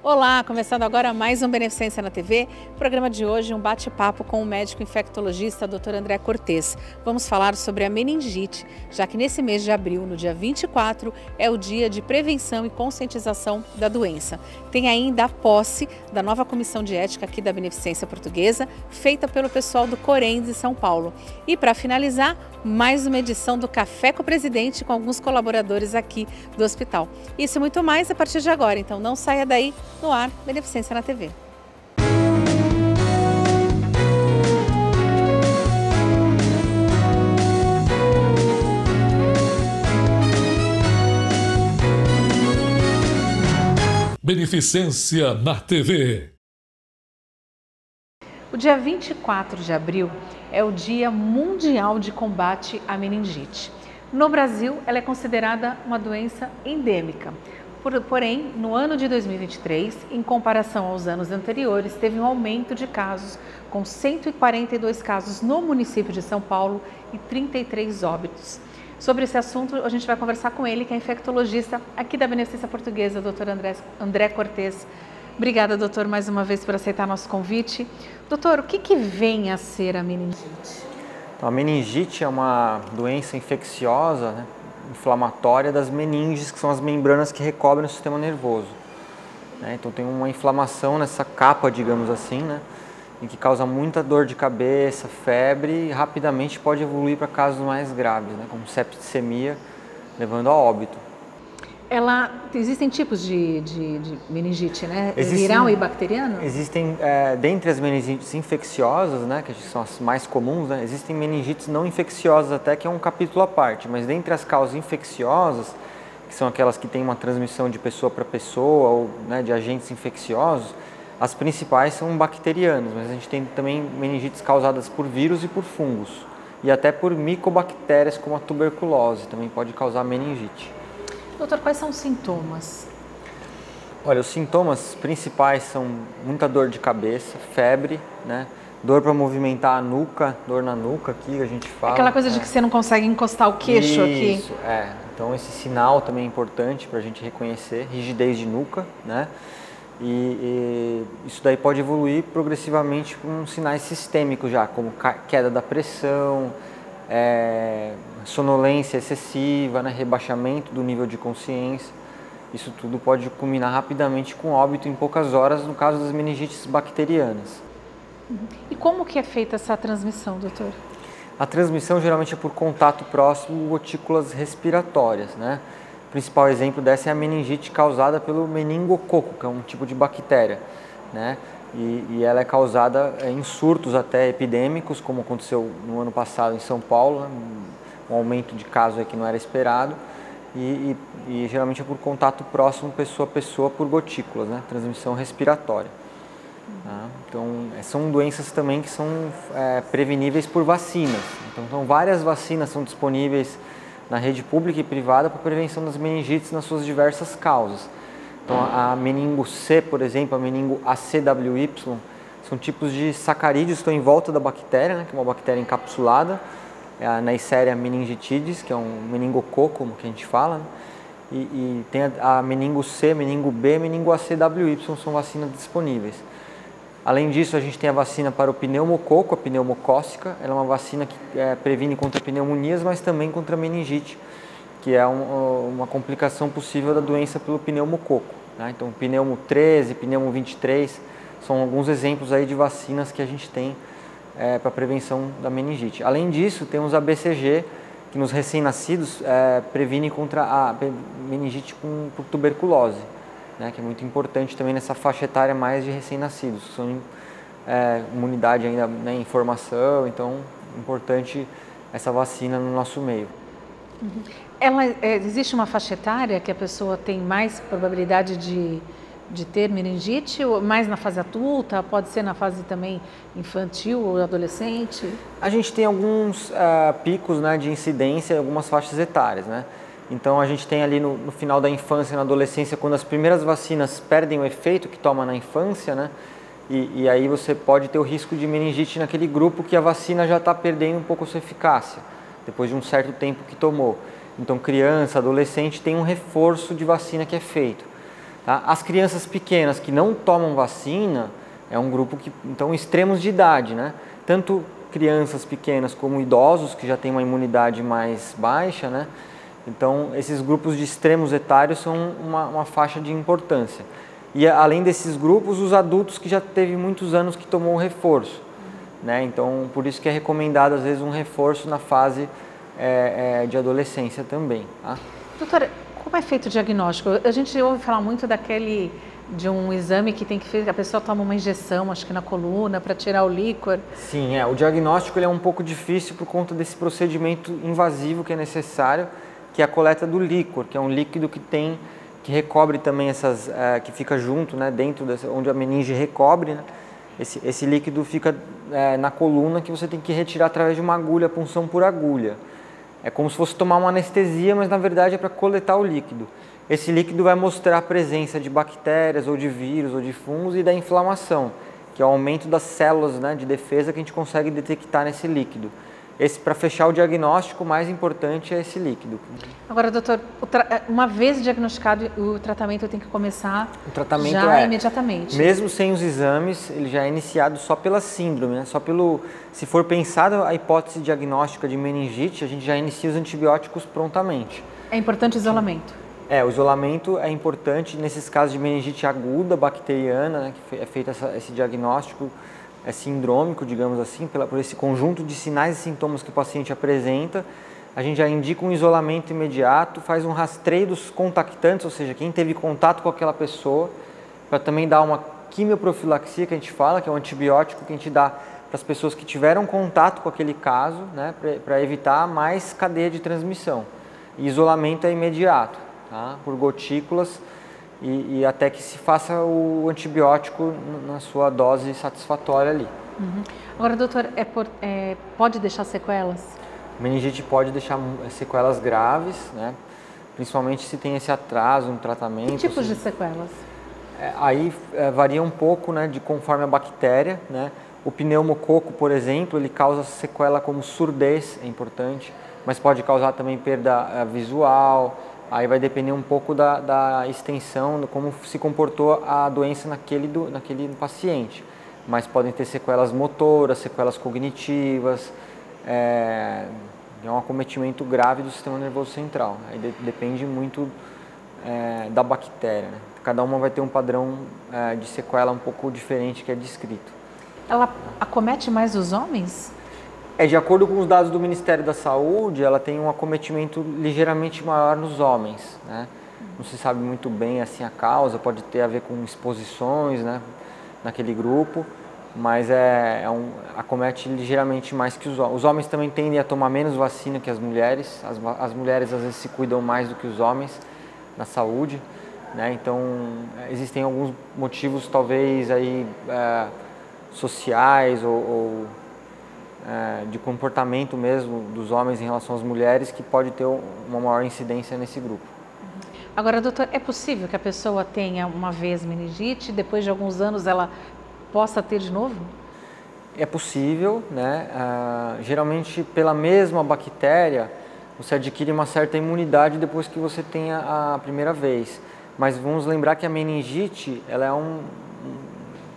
Olá, começando agora mais um Beneficência na TV. O programa de hoje, um bate-papo com o médico infectologista Dr. André Cortes. Vamos falar sobre a meningite, já que nesse mês de abril, no dia 24, é o dia de prevenção e conscientização da doença. Tem ainda a posse da nova comissão de ética aqui da Beneficência Portuguesa, feita pelo pessoal do Corens de São Paulo. E para finalizar, mais uma edição do Café com o Presidente com alguns colaboradores aqui do hospital. Isso e muito mais a partir de agora, então não saia daí. No ar, Beneficência na TV. Beneficência na TV. O dia 24 de abril é o Dia Mundial de Combate à Meningite. No Brasil, ela é considerada uma doença endêmica. Porém, no ano de 2023, em comparação aos anos anteriores, teve um aumento de casos, com 142 casos no município de São Paulo e 33 óbitos. Sobre esse assunto, a gente vai conversar com ele, que é infectologista aqui da Beneficência Portuguesa, Dr. André Cortes. Obrigada, doutor, mais uma vez por aceitar nosso convite. Doutor, o que vem a ser a meningite? Então, a meningite é uma doença infecciosa, né, inflamatória das meninges, que são as membranas que recobrem o sistema nervoso. Então tem uma inflamação nessa capa, digamos assim, né, e que causa muita dor de cabeça, febre e rapidamente pode evoluir para casos mais graves, né, como septicemia, levando a óbito. Existem tipos de meningite, né? Viral e bacteriano? Existem, dentre as meningites infecciosas, né, que são as mais comuns, né, existem meningites não infecciosas até, que é um capítulo à parte, mas dentre as causas infecciosas, que são aquelas que têm uma transmissão de pessoa para pessoa ou, né, de agentes infecciosos, as principais são bacterianas, mas a gente tem também meningites causadas por vírus e por fungos, e até por micobactérias como a tuberculose, também pode causar meningite. Doutor, quais são os sintomas? Olha, os sintomas principais são muita dor de cabeça, febre, né? Dor para movimentar a nuca, dor na nuca aqui, a gente fala. Aquela coisa de que você não consegue encostar o queixo aqui. Isso, Então esse sinal também é importante para a gente reconhecer, rigidez de nuca, né? E isso daí pode evoluir progressivamente com sinais sistêmicos já, como queda da pressão, sonolência excessiva, né, rebaixamento do nível de consciência. Isso tudo pode culminar rapidamente com óbito em poucas horas, no caso das meningites bacterianas. E como que é feita essa transmissão, doutor? A transmissão geralmente é por contato próximo, gotículas respiratórias, né? O principal exemplo dessa é a meningite causada pelo meningococo, que é um tipo de bactéria, né? E ela é causada em surtos até epidêmicos, como aconteceu no ano passado em São Paulo, né? Um aumento de casos que não era esperado, e geralmente é por contato próximo, pessoa a pessoa, por gotículas, né? Transmissão respiratória. Tá? Então, são doenças também que são preveníveis por vacinas. Então, várias vacinas são disponíveis na rede pública e privada para prevenção das meningites nas suas diversas causas. Então, a meningo C, por exemplo, a meningo ACWY, são tipos de sacarídeos que estão em volta da bactéria, né, que é uma bactéria encapsulada, a Neisseria meningitidis, que é um meningococo, como que a gente fala, né, e tem a meningo C, meningo B, meningo ACWY, são vacinas disponíveis. Além disso, a gente tem a vacina para o pneumococo, a pneumocócica, ela é uma vacina que previne contra pneumonias, mas também contra meningite, que é uma complicação possível da doença pelo pneumococo, né? Então, pneumo 13, pneumo 23, são alguns exemplos aí de vacinas que a gente tem para prevenção da meningite. Além disso, temos a BCG, que nos recém-nascidos previne contra a meningite por tuberculose, né? Que é muito importante também nessa faixa etária mais de recém-nascidos, que são imunidade ainda, né, em formação, então é importante essa vacina no nosso meio. Existe uma faixa etária que a pessoa tem mais probabilidade de ter meningite, ou mais na fase adulta, pode ser na fase também infantil ou adolescente? A gente tem alguns picos, né, de incidência em algumas faixas etárias, né? Então a gente tem ali no final da infância e na adolescência, quando as primeiras vacinas perdem o efeito que toma na infância, né? E aí você pode ter o risco de meningite naquele grupo que a vacina já está perdendo um pouco a sua eficácia, depois de um certo tempo que tomou. Então criança, adolescente tem um reforço de vacina que é feito. Tá? As crianças pequenas que não tomam vacina é um grupo que, então, extremos de idade, né? Tanto crianças pequenas como idosos que já têm uma imunidade mais baixa, né? Então, esses grupos de extremos etários são uma faixa de importância. E, além desses grupos, os adultos que já teve muitos anos que tomou o reforço, né? Então, por isso que é recomendado, às vezes, um reforço na fase de adolescência também. Tá? Doutora, como é feito o diagnóstico? A gente ouve falar muito de um exame que tem que fazer, a pessoa toma uma injeção, acho que na coluna, para tirar o líquor. Sim, o diagnóstico ele é um pouco difícil por conta desse procedimento invasivo que é necessário, que é a coleta do líquor, que é um líquido que recobre também que fica junto, né, dentro onde a meninge recobre, né? Esse líquido fica na coluna, que você tem que retirar através de uma agulha, punção por agulha. É como se fosse tomar uma anestesia, mas na verdade é para coletar o líquido. Esse líquido vai mostrar a presença de bactérias, ou de vírus, ou de fungos e da inflamação, que é o aumento das células, né, de defesa que a gente consegue detectar nesse líquido. Para fechar o diagnóstico, o mais importante é esse líquido. Agora, doutor, uma vez diagnosticado, o tratamento tem que começar imediatamente? Mesmo sem os exames, ele já é iniciado só pela síndrome, né? Se for pensada a hipótese diagnóstica de meningite, a gente já inicia os antibióticos prontamente. É importante o isolamento? O isolamento é importante nesses casos de meningite aguda, bacteriana, né, que é feito esse diagnóstico sindrômico, digamos assim, por esse conjunto de sinais e sintomas que o paciente apresenta. A gente já indica um isolamento imediato, faz um rastreio dos contactantes, ou seja, quem teve contato com aquela pessoa, para também dar uma quimioprofilaxia, que a gente fala, que é um antibiótico que a gente dá para as pessoas que tiveram contato com aquele caso, né, para evitar mais cadeia de transmissão. E isolamento é imediato, tá, por gotículas, e até que se faça o antibiótico na sua dose satisfatória ali. Uhum. Agora, doutor, pode deixar sequelas? Meningite pode deixar sequelas graves, né? Principalmente se tem esse atraso no tratamento. Que tipos de sequelas? Aí varia um pouco, né, de conforme a bactéria, né? O pneumococo, por exemplo, ele causa sequela como surdez, é importante, mas pode causar também perda visual. Aí vai depender um pouco da extensão, de como se comportou a doença naquele paciente. Mas podem ter sequelas motoras, sequelas cognitivas, é um acometimento grave do sistema nervoso central. Aí depende muito da bactéria, né? Cada uma vai ter um padrão de sequela um pouco diferente que é descrito. Ela acomete mais os homens? De acordo com os dados do Ministério da Saúde, ela tem um acometimento ligeiramente maior nos homens, né? Não se sabe muito bem assim a causa, pode ter a ver com exposições, né, naquele grupo, mas acomete ligeiramente mais que os homens. Os homens também tendem a tomar menos vacina que as mulheres. As mulheres às vezes se cuidam mais do que os homens na saúde, né? Então existem alguns motivos talvez aí sociais ou de comportamento mesmo dos homens em relação às mulheres que pode ter uma maior incidência nesse grupo. Agora, doutor, é possível que a pessoa tenha uma vez meningite e depois de alguns anos ela possa ter de novo? É possível, né? Geralmente pela mesma bactéria você adquire uma certa imunidade depois que você tenha a primeira vez. Mas vamos lembrar que a meningite ela é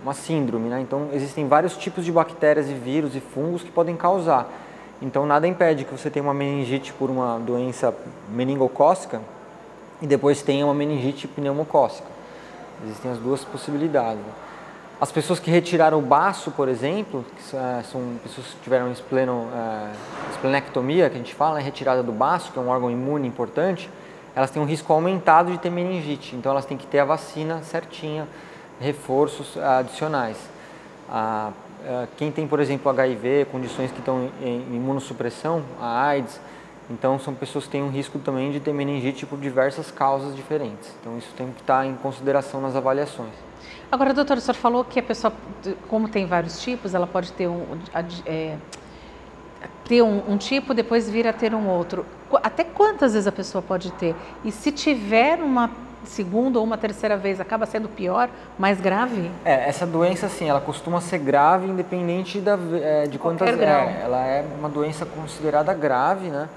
uma síndrome, né? Então existem vários tipos de bactérias e vírus e fungos que podem causar. Então nada impede que você tenha uma meningite por uma doença meningocócica e depois tenha uma meningite pneumocócica. Existem as duas possibilidades. As pessoas que retiraram o baço, por exemplo, que são pessoas que tiveram esplenectomia, que a gente fala, retirada do baço, que é um órgão imune importante, elas têm um risco aumentado de ter meningite. Então elas têm que ter a vacina certinha, reforços adicionais. Quem tem, por exemplo, HIV, condições que estão em imunossupressão, a AIDS, então são pessoas que têm um risco também de ter meningite por diversas causas diferentes. Então isso tem que estar em consideração nas avaliações. Agora, doutor, o senhor falou que a pessoa, como tem vários tipos, ela pode ter um tipo, depois vir a ter um outro. Até quantas vezes a pessoa pode ter? E se tiver uma segunda ou uma terceira vez, acaba sendo pior, mais grave? Essa doença, assim, ela costuma ser grave independente de quantas... Ela é uma doença considerada grave, né?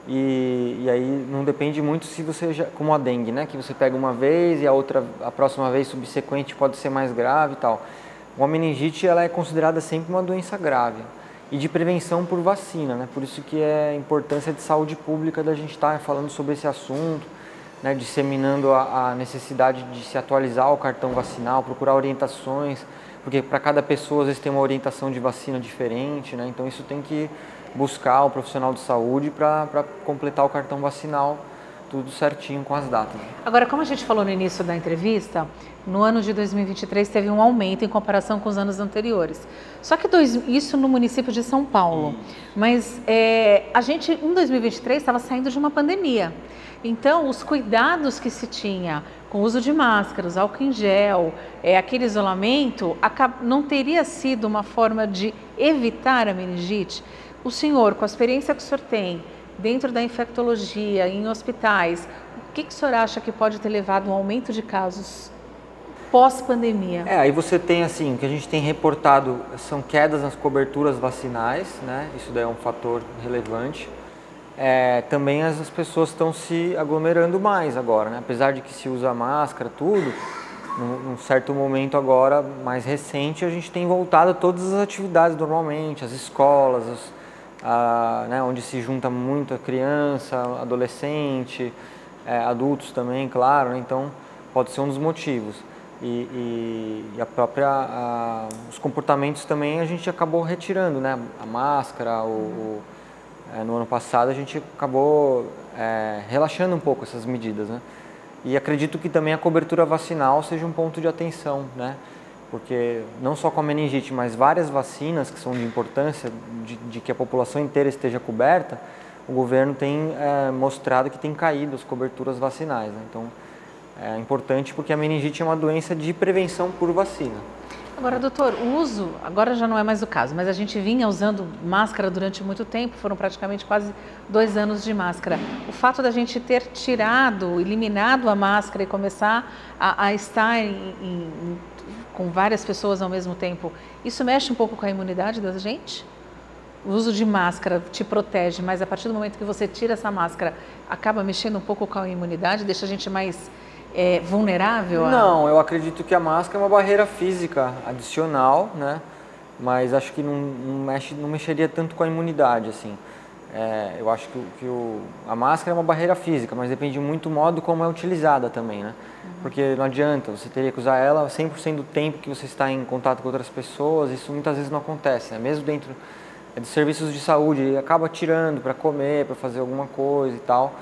e aí não depende muito se você já, como a dengue, né, que você pega uma vez e a próxima vez subsequente pode ser mais grave e tal. A meningite ela é considerada sempre uma doença grave e de prevenção por vacina, né? Por isso que é a importância de saúde pública da gente estar falando sobre esse assunto, né? Disseminando a necessidade de se atualizar o cartão vacinal, procurar orientações, porque para cada pessoa às vezes tem uma orientação de vacina diferente, né? Então isso tem que buscar o profissional de saúde para completar o cartão vacinal tudo certinho com as datas. Agora, como a gente falou no início da entrevista, no ano de 2023 teve um aumento em comparação com os anos anteriores. Só que isso no município de São Paulo. Mas a gente, em 2023, estava saindo de uma pandemia. Então, os cuidados que se tinha com o uso de máscaras, álcool em gel, aquele isolamento, não teria sido uma forma de evitar a meningite? O senhor, com a experiência que o senhor tem, dentro da infectologia, em hospitais, o que o senhor acha que pode ter levado a um aumento de casos pós-pandemia? Aí você tem assim, o que a gente tem reportado são quedas nas coberturas vacinais, né? Isso daí é um fator relevante. Também as pessoas estão se aglomerando mais agora, né? Apesar de que se usa máscara, tudo, num certo momento agora, mais recente, a gente tem voltado a todas as atividades normalmente, as escolas, né, onde se junta muita criança, adolescente, adultos também, claro, né? Então pode ser um dos motivos. E os comportamentos também a gente acabou retirando, né? A máscara, no ano passado a gente acabou relaxando um pouco essas medidas, né? E acredito que também a cobertura vacinal seja um ponto de atenção, né? Porque não só com a meningite, mas várias vacinas que são de importância de que a população inteira esteja coberta, o governo tem mostrado que tem caído as coberturas vacinais, né? Então é importante porque a meningite é uma doença de prevenção por vacina. Agora, doutor, o uso, agora já não é mais o caso, mas a gente vinha usando máscara durante muito tempo, foram praticamente quase 2 anos de máscara. O fato da gente ter eliminado a máscara e começar a estar com várias pessoas ao mesmo tempo, isso mexe um pouco com a imunidade da gente? O uso de máscara te protege, mas a partir do momento que você tira essa máscara, acaba mexendo um pouco com a imunidade, deixa a gente mais vulnerável? Não, eu acredito que a máscara é uma barreira física adicional, né? Mas acho que não mexeria tanto com a imunidade, assim. Eu acho que a máscara é uma barreira física, mas depende muito do modo como é utilizada também, né? Porque não adianta, você teria que usar ela 100% do tempo que você está em contato com outras pessoas, isso muitas vezes não acontece, né? Mesmo dentro dos serviços de saúde, ele acaba tirando para comer, para fazer alguma coisa e tal.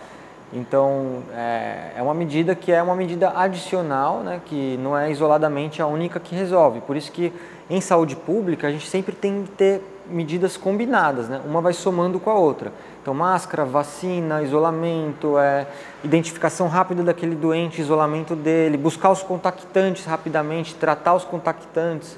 Então, é uma medida que é uma medida adicional, né, que não é isoladamente a única que resolve. Por isso que em saúde pública a gente sempre tem que ter medidas combinadas, né? Uma vai somando com a outra. Então, máscara, vacina, isolamento, identificação rápida daquele doente, isolamento dele, buscar os contactantes rapidamente, tratar os contactantes.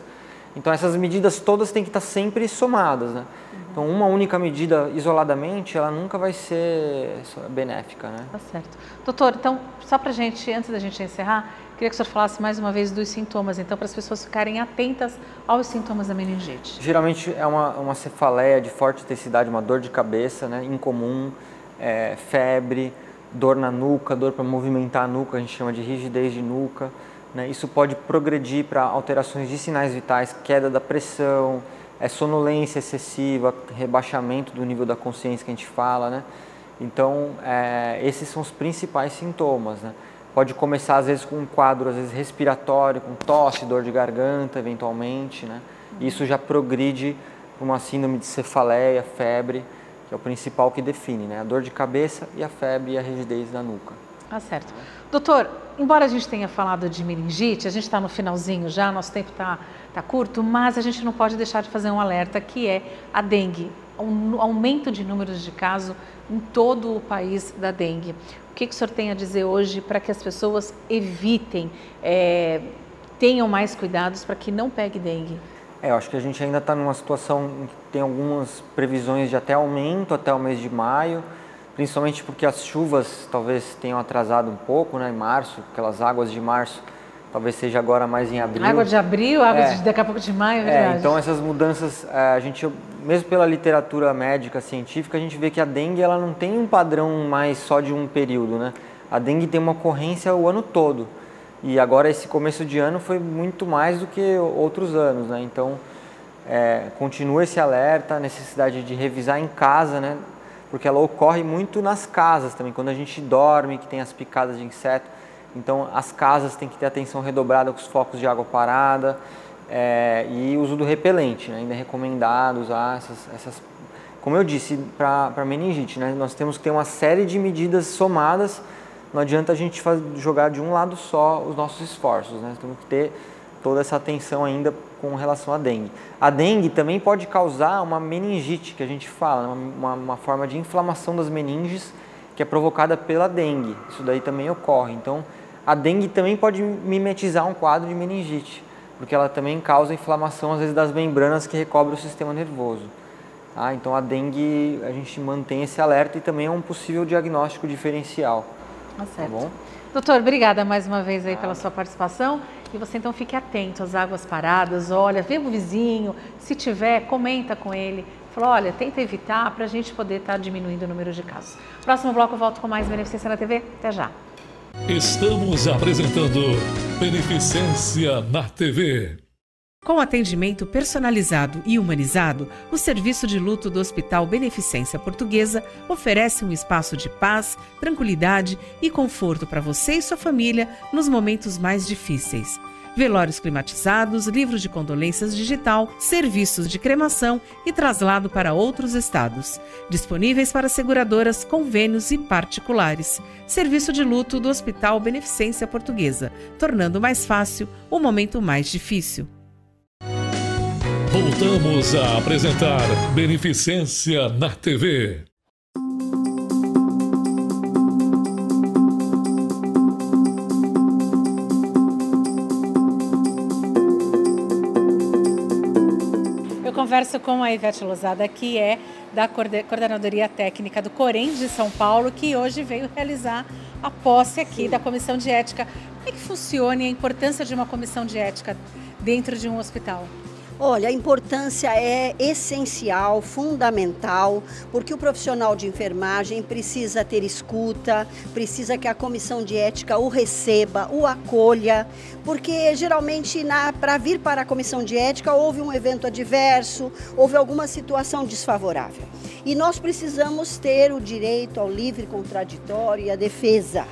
Então, essas medidas todas têm que estar sempre somadas, né? Então, uma única medida isoladamente, ela nunca vai ser benéfica, né? Tá certo. Doutor, então, só pra gente, antes da gente encerrar, queria que o senhor falasse mais uma vez dos sintomas, então, para as pessoas ficarem atentas aos sintomas da meningite. Geralmente é uma cefaleia de forte intensidade, uma dor de cabeça, né, incomum, febre, dor na nuca, dor para movimentar a nuca, a gente chama de rigidez de nuca, né? Isso pode progredir para alterações de sinais vitais, queda da pressão, sonolência excessiva, rebaixamento do nível da consciência que a gente fala, né? Então, esses são os principais sintomas, né? Pode começar, às vezes, com um quadro, às vezes, respiratório, com tosse, dor de garganta, eventualmente, né? Isso já progride para uma síndrome de cefaleia, febre, que é o principal que define, né? A dor de cabeça e a febre e a rigidez da nuca. Tá certo. Doutor, embora a gente tenha falado de meningite, a gente está no finalzinho já, nosso tempo está curto, mas a gente não pode deixar de fazer um alerta, que é a dengue, um aumento de números de casos em todo o país da dengue. O que o senhor tem a dizer hoje para que as pessoas evitem, tenham mais cuidados para que não pegue dengue? Eu acho que a gente ainda está numa situação em que tem algumas previsões de até aumento até o mês de maio, principalmente porque as chuvas talvez tenham atrasado um pouco, né, em março, aquelas águas de março talvez seja agora mais em abril. Água de abril, daqui a pouco de maio, é verdade. Então essas mudanças, a gente, mesmo pela literatura médica científica, a gente vê que a dengue ela não tem um padrão mais só de um período, né? A dengue tem uma ocorrência o ano todo. E agora esse começo de ano foi muito mais do que outros anos, né? Então continua esse alerta, a necessidade de revisar em casa, né? Porque ela ocorre muito nas casas também, quando a gente dorme, que tem as picadas de inseto. Então as casas têm que ter atenção redobrada com os focos de água parada e uso do repelente, né? Ainda é recomendado usar essas como eu disse, para meningite, né? Nós temos que ter uma série de medidas somadas, não adianta a gente jogar de um lado só os nossos esforços, né? Temos que ter toda essa atenção ainda com relação à dengue. A dengue também pode causar uma meningite, que a gente fala, uma forma de inflamação das meninges que é provocada pela dengue. Isso daí também ocorre. Então, a dengue também pode mimetizar um quadro de meningite, porque ela também causa inflamação, às vezes, das membranas que recobrem o sistema nervoso. Tá? Então, a dengue, a gente mantém esse alerta e também é um possível diagnóstico diferencial. Tá certo. Tá bom? Doutor, obrigada mais uma vez aí pela sua participação. E você então fique atento às águas paradas, olha, vê o vizinho, se tiver, comenta com ele. Fala, olha, tenta evitar para a gente poder estar diminuindo o número de casos. Próximo bloco eu volto com mais Beneficência na TV. Até já. Estamos apresentando Beneficência na TV. Com atendimento personalizado e humanizado, o serviço de luto do Hospital Beneficência Portuguesa oferece um espaço de paz, tranquilidade e conforto para você e sua família nos momentos mais difíceis. Velórios climatizados, livros de condolências digital, serviços de cremação e traslado para outros estados. Disponíveis para seguradoras, convênios e particulares. Serviço de luto do Hospital Beneficência Portuguesa, tornando mais fácil o momento mais difícil. Voltamos a apresentar Beneficência na TV. Eu converso com a Ivete Lozada, que é da Coordenadoria Técnica do Corém de São Paulo, que hoje veio realizar a posse aqui da Comissão de Ética. Como é que funciona e a importância de uma comissão de ética dentro de um hospital? Olha, a importância é essencial, fundamental, porque o profissional de enfermagem precisa ter escuta, precisa que a comissão de ética o receba, o acolha, porque geralmente para vir para a comissão de ética houve um evento adverso, houve alguma situação desfavorável. E nós precisamos ter o direito ao livre contraditório e à defesa.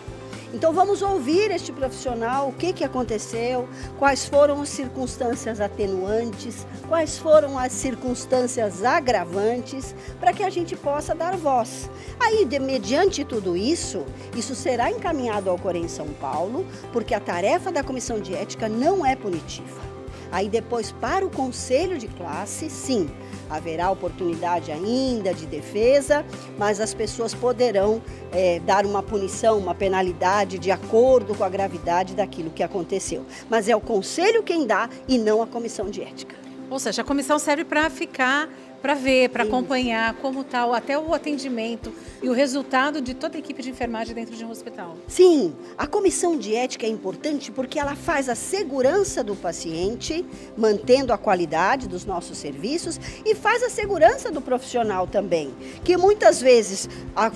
Então vamos ouvir este profissional, o que aconteceu, quais foram as circunstâncias atenuantes, quais foram as circunstâncias agravantes, para que a gente possa dar voz. Aí, mediante tudo isso, isso será encaminhado ao Corém São Paulo, porque a tarefa da comissão de ética não é punitiva. Aí depois, para o conselho de classe, sim, haverá oportunidade ainda de defesa, mas as pessoas poderão dar uma punição, uma penalidade de acordo com a gravidade daquilo que aconteceu. Mas é o conselho quem dá e não a comissão de ética. Ou seja, a comissão serve para ficar, para ver, para acompanhar como está até o atendimento e o resultado de toda a equipe de enfermagem dentro de um hospital. Sim, a comissão de ética é importante porque ela faz a segurança do paciente, mantendo a qualidade dos nossos serviços, e faz a segurança do profissional também, que muitas vezes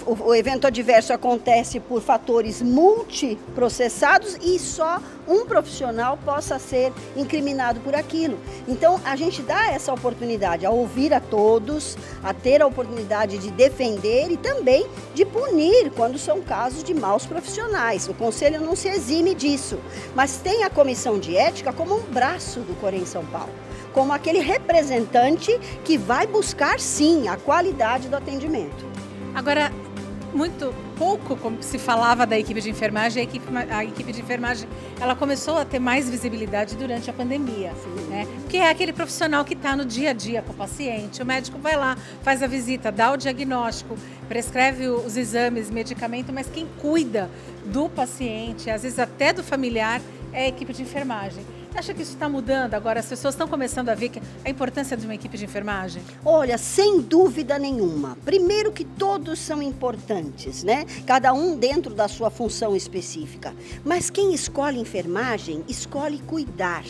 o evento adverso acontece por fatores multiprocessados e só um profissional possa ser incriminado por aquilo. Então, a gente dá essa oportunidade a ouvir a todos, a ter a oportunidade de defender e também de punir quando são casos de maus profissionais. O Conselho não se exime disso, mas tem a Comissão de Ética como um braço do Corém São Paulo, como aquele representante que vai buscar, sim, a qualidade do atendimento. Agora, muito pouco como se falava da equipe de enfermagem, a equipe de enfermagem ela começou a ter mais visibilidade durante a pandemia, né? Porque é aquele profissional que está no dia a dia com o paciente, o médico vai lá, faz a visita, dá o diagnóstico, prescreve os exames, medicamento, mas quem cuida do paciente, às vezes até do familiar, é a equipe de enfermagem. Você acha que isso está mudando agora? As pessoas estão começando a ver a importância de uma equipe de enfermagem? Olha, sem dúvida nenhuma. Primeiro que todos são importantes, né? Cada um dentro da sua função específica. Mas quem escolhe enfermagem, escolhe cuidar.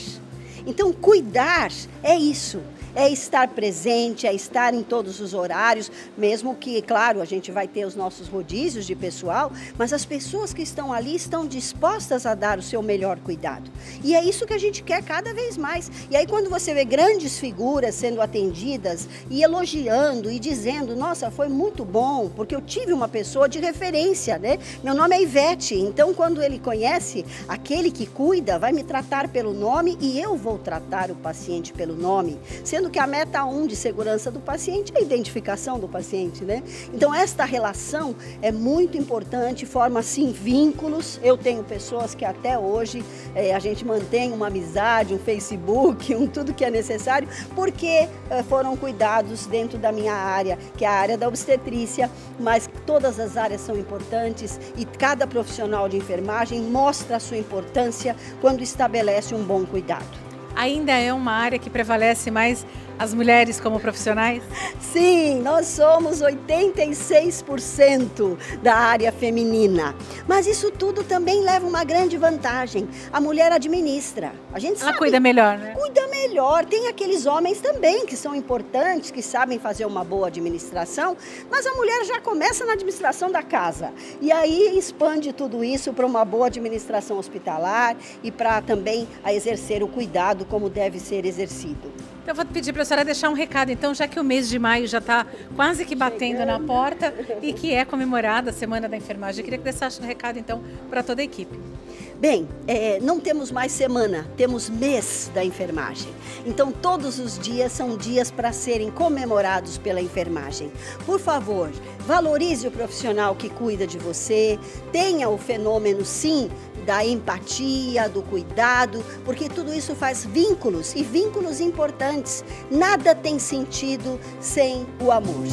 Então, cuidar é isso. É estar presente, é estar em todos os horários, mesmo que, claro, a gente vai ter os nossos rodízios de pessoal, mas as pessoas que estão ali estão dispostas a dar o seu melhor cuidado. E é isso que a gente quer cada vez mais. E aí quando você vê grandes figuras sendo atendidas e elogiando e dizendo, nossa, foi muito bom, porque eu tive uma pessoa de referência, né? Meu nome é Ivete, então quando ele conhece aquele que cuida, vai me tratar pelo nome e eu vou tratar o paciente pelo nome, sendo que a meta 1 de segurança do paciente é a identificação do paciente, né? Então, esta relação é muito importante, forma, assim, vínculos. Eu tenho pessoas que até hoje a gente mantém uma amizade, um Facebook, tudo que é necessário, porque foram cuidados dentro da minha área, que é a área da obstetrícia, mas todas as áreas são importantes e cada profissional de enfermagem mostra a sua importância quando estabelece um bom cuidado. Ainda é uma área que prevalece mais as mulheres como profissionais? Sim, nós somos 86% da área feminina. Mas isso tudo também leva uma grande vantagem. A mulher administra. A gente Ela cuida melhor, né? Cuida melhor. Tem aqueles homens também que são importantes, que sabem fazer uma boa administração, mas a mulher já começa na administração da casa. E aí expande tudo isso para uma boa administração hospitalar e para também a exercer o cuidado como deve ser exercido. Eu vou pedir para a senhora deixar um recado, então, já que o mês de maio já está quase que batendo na porta e que é comemorada a Semana da Enfermagem. Eu queria que deixasse um recado, então, para toda a equipe. Bem, não temos mais semana, temos mês da enfermagem. Então, todos os dias são dias para serem comemorados pela enfermagem. Por favor, valorize o profissional que cuida de você, tenha o fenômeno, sim, da empatia, do cuidado, porque tudo isso faz vínculos e vínculos importantes. Nada tem sentido sem o amor.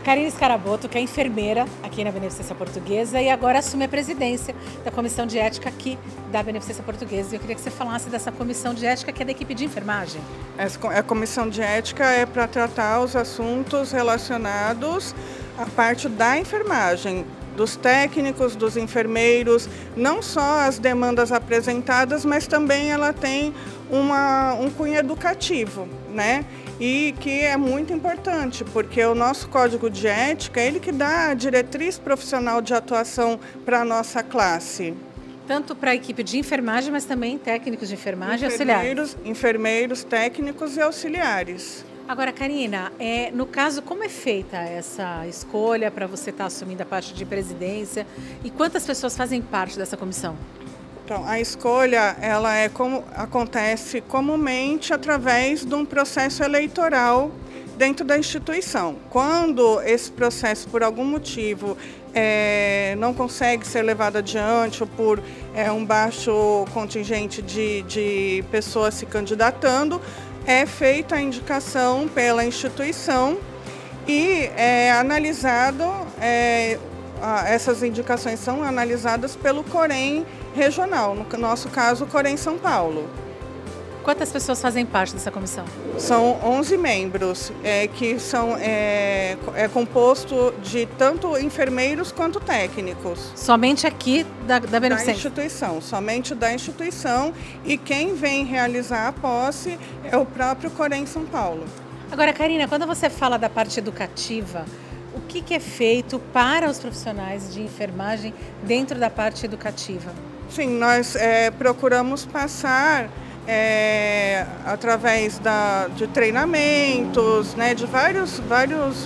Karine Scaraboto, que é enfermeira aqui na Beneficência Portuguesa e agora assume a presidência da Comissão de Ética aqui da Beneficência Portuguesa. E eu queria que você falasse dessa Comissão de Ética que é da equipe de enfermagem. A Comissão de Ética é para tratar os assuntos relacionados à parte da enfermagem, dos técnicos, dos enfermeiros, não só as demandas apresentadas, mas também ela tem um cunho educativo, né? E que é muito importante, porque o nosso Código de Ética é ele que dá a diretriz profissional de atuação para a nossa classe. Tanto para a equipe de enfermagem, mas também técnicos de enfermagem e auxiliares. Enfermeiros, técnicos e auxiliares. Agora, Karina, no caso, como é feita essa escolha para você estar assumindo a parte de presidência e quantas pessoas fazem parte dessa comissão? Então, a escolha ela acontece comumente através de um processo eleitoral dentro da instituição. Quando esse processo, por algum motivo, não consegue ser levado adiante ou por um baixo contingente de pessoas se candidatando, é feita a indicação pela instituição e essas indicações são analisadas pelo COREM regional, no nosso caso, o COREM São Paulo. Quantas pessoas fazem parte dessa comissão? São 11 membros, que é composto de tanto enfermeiros quanto técnicos. Somente aqui da Beneficência? Da instituição, somente da instituição, e quem vem realizar a posse é o próprio COREM São Paulo. Agora, Karina, quando você fala da parte educativa, o que é feito para os profissionais de enfermagem dentro da parte educativa? Sim, nós procuramos passar através de treinamentos, né, de vários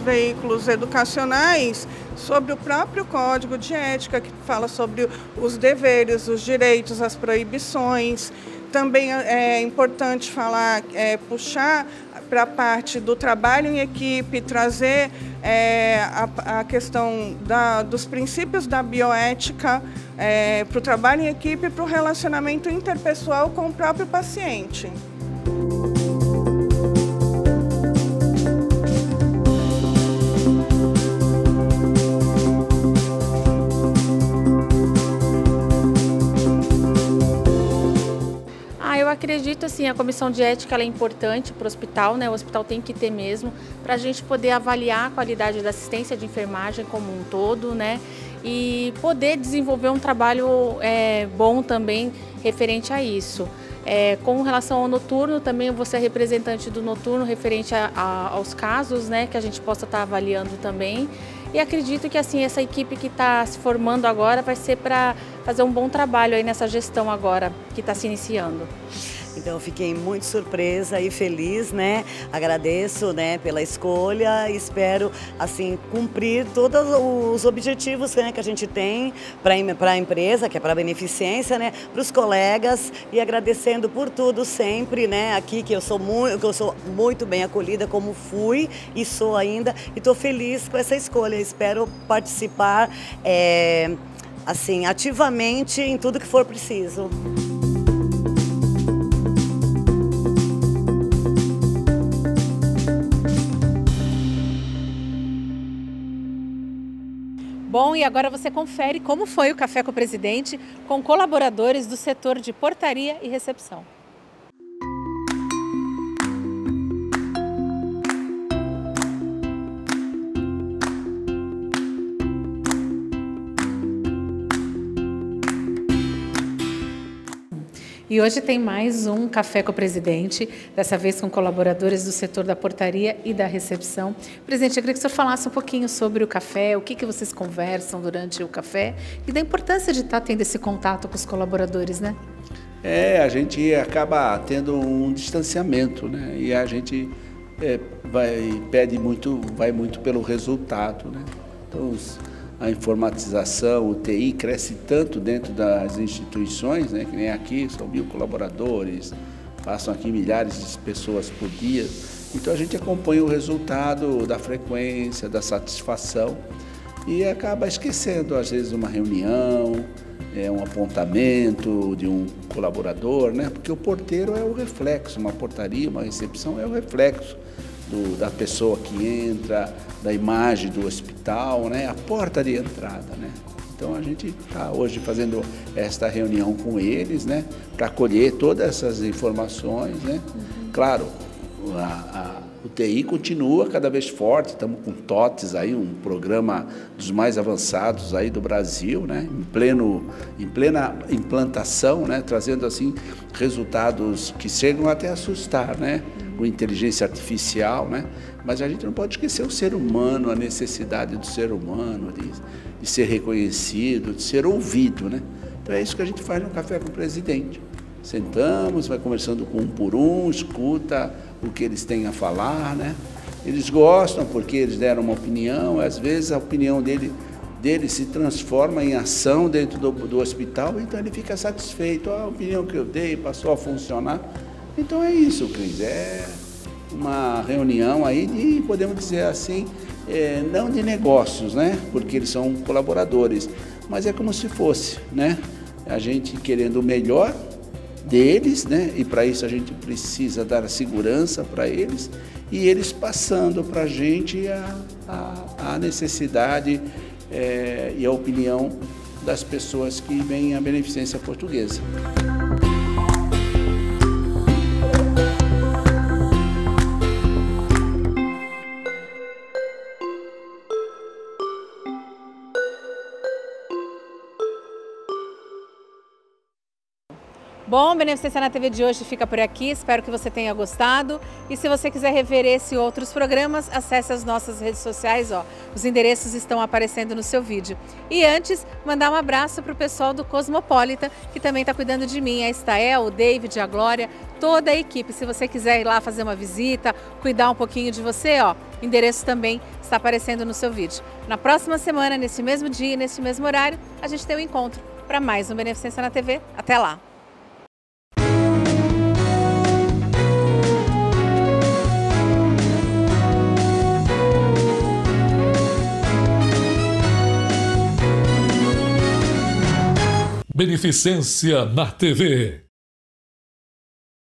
veículos educacionais sobre o próprio Código de Ética, que fala sobre os deveres, os direitos, as proibições. Também é importante falar, puxar para a parte do trabalho em equipe, trazer a questão dos princípios da bioética para o trabalho em equipe e para o relacionamento interpessoal com o próprio paciente. acredito assim, a comissão de ética ela é importante para o hospital, né? O hospital tem que ter mesmo, para a gente poder avaliar a qualidade da assistência de enfermagem como um todo, né? E poder desenvolver um trabalho bom também referente a isso. Com relação ao noturno, também eu vou ser representante do noturno referente aos casos, né, que a gente possa estar avaliando também. E acredito que assim, essa equipe que está se formando agora vai ser para fazer um bom trabalho aí nessa gestão agora que está se iniciando. Então eu fiquei muito surpresa e feliz, né? Agradeço, né, pela escolha e espero assim cumprir todos os objetivos, né, que a gente tem para a empresa, que é para a beneficência, né, para os colegas, e agradecendo por tudo sempre, né, aqui que eu sou muito bem acolhida como fui e sou ainda, e estou feliz com essa escolha. Espero participar assim ativamente em tudo que for preciso. Bom, e agora você confere como foi o Café com o Presidente com colaboradores do setor de portaria e recepção. E hoje tem mais um Café com o Presidente, dessa vez com colaboradores do setor da portaria e da recepção. Presidente, eu queria que o senhor falasse um pouquinho sobre o café, o que vocês conversam durante o café e da importância de estar tendo esse contato com os colaboradores, né? A gente acaba tendo um distanciamento, né? E a gente vai muito pelo resultado, né? Então, a informatização, o TI cresce tanto dentro das instituições, né, que nem aqui, são 1000 colaboradores, passam aqui milhares de pessoas por dia. Então a gente acompanha o resultado da frequência, da satisfação e acaba esquecendo, às vezes, uma reunião, um apontamento de um colaborador, né, porque o porteiro é o reflexo, uma portaria, uma recepção é o reflexo da pessoa que entra, da imagem do hospital, né? A porta de entrada, né? Então a gente está hoje fazendo esta reunião com eles, né? Para colher todas essas informações, né? Claro, o TI continua cada vez forte, estamos com TOTS aí, um programa dos mais avançados aí do Brasil, né? Em plena implantação, né? Trazendo assim resultados que chegam até a assustar, né? Com inteligência artificial, né? Mas a gente não pode esquecer o ser humano, a necessidade do ser humano de ser reconhecido, de ser ouvido, né? Então é isso que a gente faz no Café com o Presidente. Sentamos, vai conversando com um por um, escuta o que eles têm a falar, né? Eles gostam porque eles deram uma opinião, às vezes a opinião dele se transforma em ação dentro do hospital, então ele fica satisfeito, a opinião que eu dei passou a funcionar. Então é isso, Cris, é uma reunião aí de, podemos dizer assim, não de negócios, né? Porque eles são colaboradores, mas é como se fosse, né? A gente querendo o melhor deles, né? E para isso a gente precisa dar a segurança para eles e eles passando para a gente a necessidade e a opinião das pessoas que vêm à Beneficência Portuguesa. Bom, Beneficência na TV de hoje fica por aqui, espero que você tenha gostado. E se você quiser rever esse e outros programas, acesse as nossas redes sociais, os endereços estão aparecendo no seu vídeo. E antes, mandar um abraço para o pessoal do Cosmopolitan, que também está cuidando de mim, a Estael, o David, a Glória, toda a equipe. Se você quiser ir lá fazer uma visita, cuidar um pouquinho de você, o endereço também está aparecendo no seu vídeo. Na próxima semana, nesse mesmo dia, nesse mesmo horário, a gente tem um encontro para mais um Beneficência na TV. Até lá! Beneficência na TV.